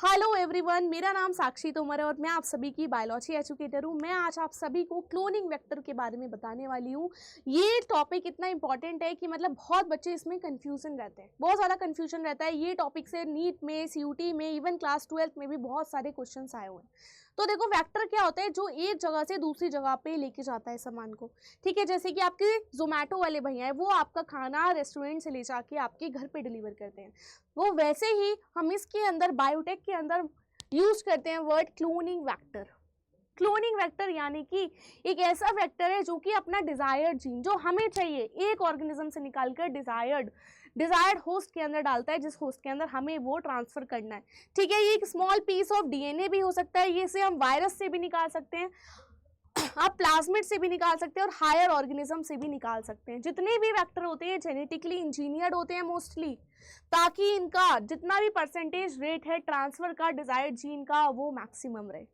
Hello everyone, मेरा नाम साक्षी तोमर है और मैं आप सभी की बायोलॉजी एजुकेटर हूँ। मैं आज आप सभी को क्लोनिंग वेक्टर के बारे में बताने वाली हूँ। ये टॉपिक इतना इंपॉर्टेंट है कि मतलब बहुत बच्चे इसमें कंफ्यूजन रहते हैं, बहुत ज़्यादा कंफ्यूजन रहता है। ये टॉपिक से नीट में, सीयूटी में, इवन क्लास 12 में भी बहुत सारे क्वेश्चन आए हुए हैं। तो देखो, वेक्टर क्या होता है? जो एक जगह से दूसरी जगह पे लेके जाता है सामान को। ठीक है, जैसे कि आपके जोमेटो वाले भैया हैं, वो आपका खाना रेस्टोरेंट से ले जाके आपके घर पे डिलीवर करते हैं। वो वैसे ही हम इसके अंदर बायोटेक के अंदर यूज करते हैं word cloning vector. Cloning vector यानी कि एक ऐसा वेक्टर है जो कि अपना डिजायर्ड जीन जो हमें चाहिए एक ऑर्गेनिज्म से निकालकर डिजायर्ड होस्ट के अंदर डालता है, जिस होस्ट के अंदर हमें वो ट्रांसफर करना है। ठीक है, ये एक स्मॉल पीस ऑफ डीएनए भी हो सकता है, ये से हम वायरस से भी निकाल सकते हैं, आप प्लाज्मिड से भी निकाल सकते हैं और हायर ऑर्गेनिज्म से भी निकाल सकते हैं। जितने भी वेक्टर होते हैं जेनेटिकली इंजीनियर्ड होते हैं मोस्टली, ताकि इनका जितना भी परसेंटेज रेट है ट्रांसफर का डिजायर्ड जीन का वो मैक्सिमम रहे।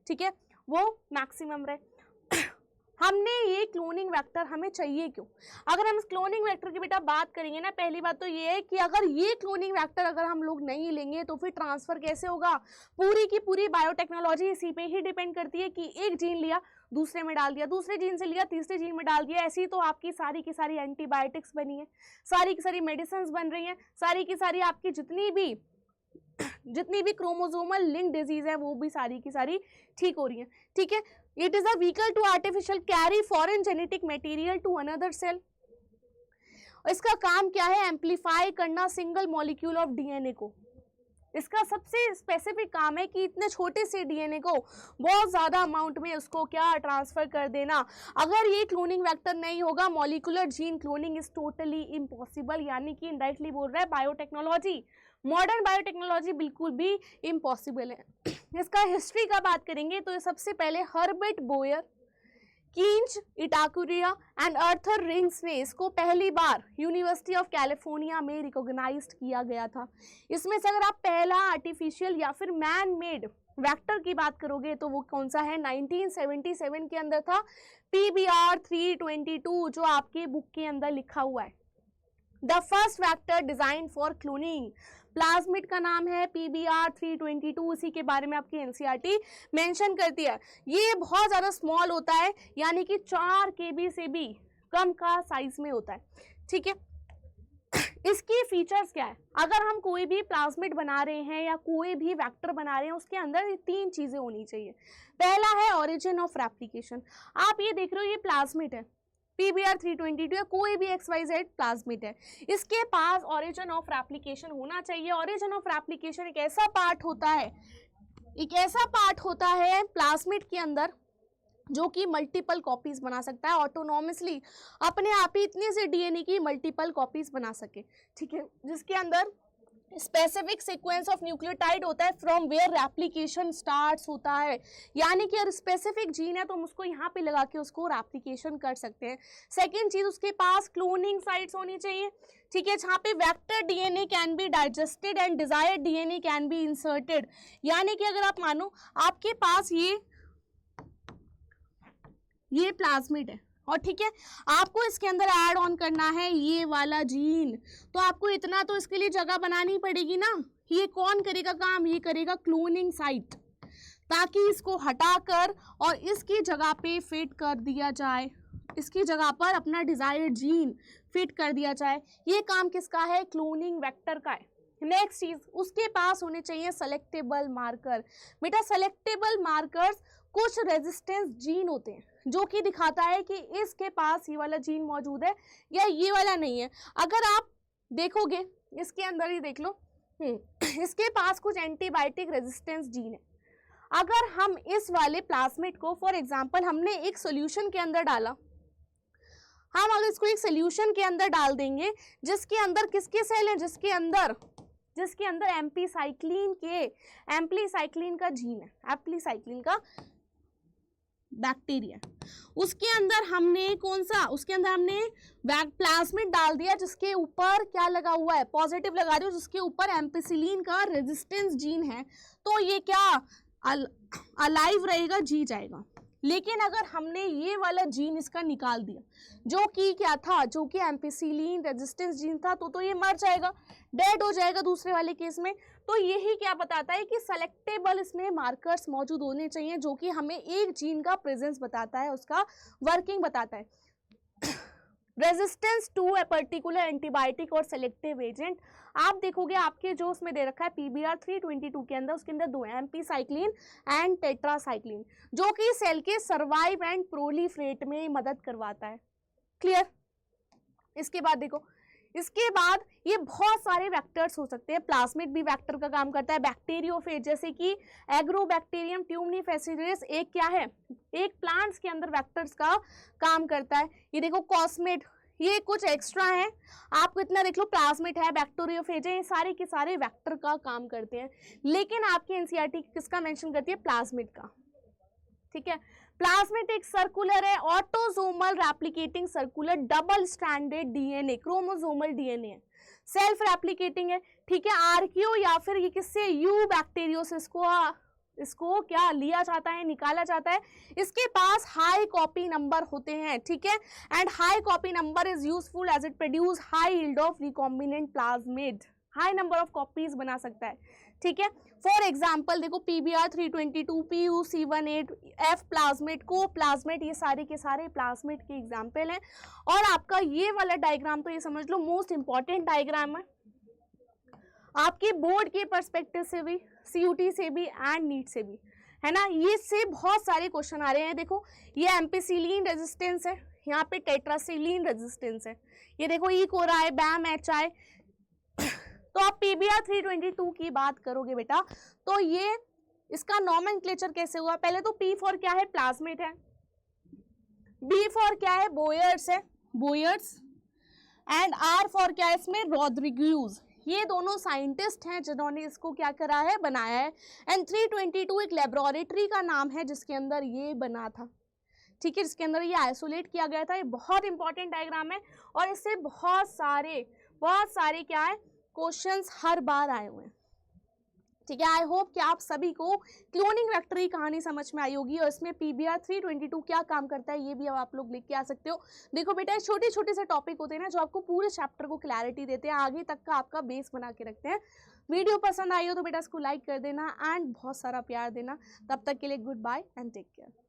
ठीक है, वो मैक्सिमम रहे। हमने ये क्लोनिंग वेक्टर हमें चाहिए क्यों? अगर हम इस क्लोनिंग वेक्टर की बेटा बात करेंगे ना, पहली बात तो ये है कि अगर ये क्लोनिंग वेक्टर अगर हम लोग नहीं लेंगे तो फिर ट्रांसफर कैसे होगा? पूरी की पूरी बायोटेक्नोलॉजी इसी पे ही डिपेंड करती है कि एक जीन लिया दूसरे में डाल दिया, दूसरे जीन से लिया तीसरे जीन में डाल दिया। ऐसी तो आपकी सारी की सारी एंटीबायोटिक्स बनी है, सारी की सारी मेडिसिन बन रही हैं, सारी की सारी आपकी जितनी भी क्रोमोसोमल लिंक डिजीज है वो भी सारी की सारी ठीक हो रही है। ठीक है, it is a vehicle to artificial carry foreign genetic material to another cell. इसका काम क्या है? एम्पलीफाई करना सिंगल मॉलिक्यूल ऑफ डीएनए को। इसका सबसे स्पेसिफिक काम है कि इतने छोटे से डीएनए को बहुत ज़्यादा अमाउंट में उसको क्या ट्रांसफर कर देना। अगर ये क्लोनिंग वेक्टर नहीं होगा, molecular gene cloning is totally impossible. यानी कि इनडायरेक्टली बोल रहा है बायोटेक्नोलॉजी, मॉडर्न बायोटेक्नोलॉजी बिल्कुल भी इम्पॉसिबल है। इसका हिस्ट्री का बात करेंगे तो सबसे पहले Herbert Boyer, Keiichi Itakura and Arthur Riggs ने इसको पहली बार यूनिवर्सिटी ऑफ कैलिफोर्निया में रिकॉग्नाइज्ड किया गया था। इसमें से अगर आप पहला आर्टिफिशियल या फिर मैन मेड वेक्टर की बात करोगे तो वो कौन सा है? 1977 के अंदर था, PBR 322, जो आपके बुक के अंदर लिखा हुआ है। The first vector design for cloning plasmid का नाम है PBR 322। इसी के बारे में आपकी NCERT मेंशन करती है। ये बहुत ज़्यादा स्मॉल होता है, यानी कि 4 KB से भी कम का साइज में होता है। ठीक है, इसकी फीचर्स क्या है? अगर हम कोई भी प्लाज्मिड बना रहे हैं या कोई भी वेक्टर बना रहे हैं, उसके अंदर 3 चीज़ें होनी चाहिए। पहला है ऑरिजिन ऑफ रेप्लिकेशन। आप ये देख रहे हो, ये प्लाज्मिड है, PBR 322 या कोई भी XYZ प्लाज्मिड है, इसके पास ऑरिजिन ऑफ रेप्लिकेशन होना चाहिए। ऑरिजिन ऑफ रेप्लिकेशन एक ऐसा पार्ट होता है प्लाज्मिड के अंदर जो कि मल्टीपल कॉपीज बना सकता है ऑटोनॉमसली, अपने आप ही इतने से डीएनए की मल्टीपल कॉपीज बना सके। ठीक है, जिसके अंदर स्पेसिफिक सीक्वेंस ऑफ न्यूक्लियोटाइड होता है फ्रॉम वेयर रेप्लिकेशन स्टार्ट्स होता है। यानी कि अगर स्पेसिफिक जीन है तो हम उसको यहाँ पे लगा के उसको रेप्लिकेशन कर सकते हैं। सेकेंड चीज, उसके पास क्लोनिंग साइट्स होनी चाहिए। ठीक है, जहाँ पे vector DNA can be digested and desired DNA can be inserted. यानी कि अगर आप मानो आपके पास ये प्लाज्मिड है और ठीक है, आपको इसके अंदर ऐड ऑन करना है ये वाला जीन, तो आपको इतना तो इसके लिए जगह बनानी पड़ेगी ना। ये कौन करेगा काम? ये करेगा क्लोनिंग साइट, ताकि इसको हटाकर और इसकी जगह पे फिट कर दिया जाए, इसकी जगह पर अपना डिजायर्ड जीन फिट कर दिया जाए। ये काम किसका है? क्लोनिंग वेक्टर का है। नेक्स्ट चीज, उसके पास होने चाहिए सेलेक्टेबल मार्कर। बेटा, सेलेक्टेबल मार्कर्स कुछ रेजिस्टेंस जीन होते हैं जो कि दिखाता है कि इसके पास ये वाला जीन मौजूद है या ये वाला नहीं है। अगर आप देखोगे इसके अंदर ही देख लो, इसके पास कुछ एंटीबायोटिक रेजिस्टेंस जीन है। अगर हम इस वाले प्लाज्मिड को फॉर एग्जांपल हमने एक सोल्यूशन के अंदर डाला, हम अगर इसको एक सोल्यूशन के अंदर डाल देंगे जिसके अंदर किसके सेल हैं? जिसके अंदर एम्प्लीसाइक्लिन का जीन है, एम्प्लीसाइक्लिन का बैक्टीरिया, उसके अंदर हमने प्लाज्मिड डाल दिया जिसके ऊपर क्या लगा हुआ है? पॉजिटिव लगा दिया, जिसके ऊपर एम्पिसिलिन का रेजिस्टेंस जीन है। तो ये क्या अलाइव रहेगा, जी जाएगा। लेकिन अगर हमने ये वाला जीन इसका निकाल दिया जो कि क्या था, जो कि एम्पिसिलिन रेजिस्टेंस जीन था, तो ये मर जाएगा, डेड हो जाएगा दूसरे वाले केस में। तो यही क्या बताता है कि सेलेक्टेबल इसमें मार्कर्स मौजूद होने चाहिए जो कि हमें एक जीन का प्रेजेंस बताता है, उसका वर्किंग बताता है। Resistance to a particular antibiotic और सेलेक्टिव एजेंट, आप देखोगे आपके जो उसमें दे रखा है PBR 322 के अंदर, उसके अंदर दो है, एम्पीसाइक्लिन एंड टेट्रासाइक्लिन, जो कि सेल के सर्वाइव एंड प्रोलिफरेट में मदद करवाता है। क्लियर? इसके बाद देखो, इसके बाद ये बहुत सारे वेक्टर्स हो सकते हैं। प्लाज्मिड भी वेक्टर का काम करता है, बैक्टीरियोफेज जैसे कि एग्रोबैक्टीरियम ट्यूमनीफेसिडिस एक क्या है, एक प्लांट्स के अंदर वेक्टर्स का काम करता है। ये देखो कॉस्मेट, ये कुछ एक्स्ट्रा है, आपको इतना देख लो, प्लाज्मिड है, बैक्टीरियोफेज है, ये सारे के सारे वेक्टर का काम करते हैं। लेकिन आपकी एनसीईआरटी किसका मेंशन करती है? प्लाज्मिड का। ठीक है, प्लाज्मिड एक सर्कुलर है, autosomal replicating circular double stranded DNA, chromosomal DNA है, सेल्फ रेप्लिकेटिंग है। ठीक है, आर्कियो या फिर ये किससे, यू बैक्टीरियोसिस को इसको क्या लिया जाता है, निकाला जाता है। इसके पास हाई कॉपी नंबर होते हैं। ठीक है, and high copy number is useful as it produce high yield of recombinant plasmid, high number of copies बना सकता है। ठीक है, फॉर एग्जाम्पल देखो PBR 322, PUC18, F plasmid, Col plasmid, ये सारे के सारे प्लाज्मिड के एग्जाम्पल हैं। और आपका ये वाला डायग्राम तो ये समझ लो मोस्ट इंपॉर्टेंट डायग्राम है आपके बोर्ड के पर्सपेक्टिव से भी, CUT से भी एंड नीट से भी, है ना। ये से बहुत सारे क्वेश्चन आ रहे हैं। देखो ये एम्पिसिलिन रेजिस्टेंस है, यहाँ पे टेट्रासिलिन रेजिस्टेंस है, ये देखो ई कोरा है, बैम HI। तो आप PBR 322 की बात करोगे बेटा, तो ये इसका नॉमेनक्लेचर कैसे हुआ? पहले तो P फॉर क्या है? प्लाज्मिड है, B फॉर क्या है? बोयर्स है, बोयर्स, एंड R फॉर क्या है इसमें? रोड्रिग्यूज। ये दोनों साइंटिस्ट हैं जिन्होंने इसको क्या करा है, बनाया है। एंड 322 एक लेबोरेटरी का नाम है जिसके अंदर ये बना था। ठीक है, जिसके अंदर ये आइसोलेट किया गया था। ये बहुत इंपॉर्टेंट डायग्राम है और इससे बहुत सारे क्या है क्वेश्चंस हर बार आए हुए हैं। ठीक है, आई होप कि आप सभी को क्लोनिंग वेक्टर की कहानी समझ में आई होगी और इसमें PBR 322 क्या काम करता है ये भी अब आप लोग लिख के आ सकते हो। देखो बेटा, छोटे छोटे से टॉपिक होते हैं ना जो आपको पूरे चैप्टर को क्लैरिटी देते हैं, आगे तक का आपका बेस बना के रखते हैं। वीडियो पसंद आई हो तो बेटा इसको लाइक कर देना एंड बहुत सारा प्यार देना। तब तक के लिए goodbye and take care.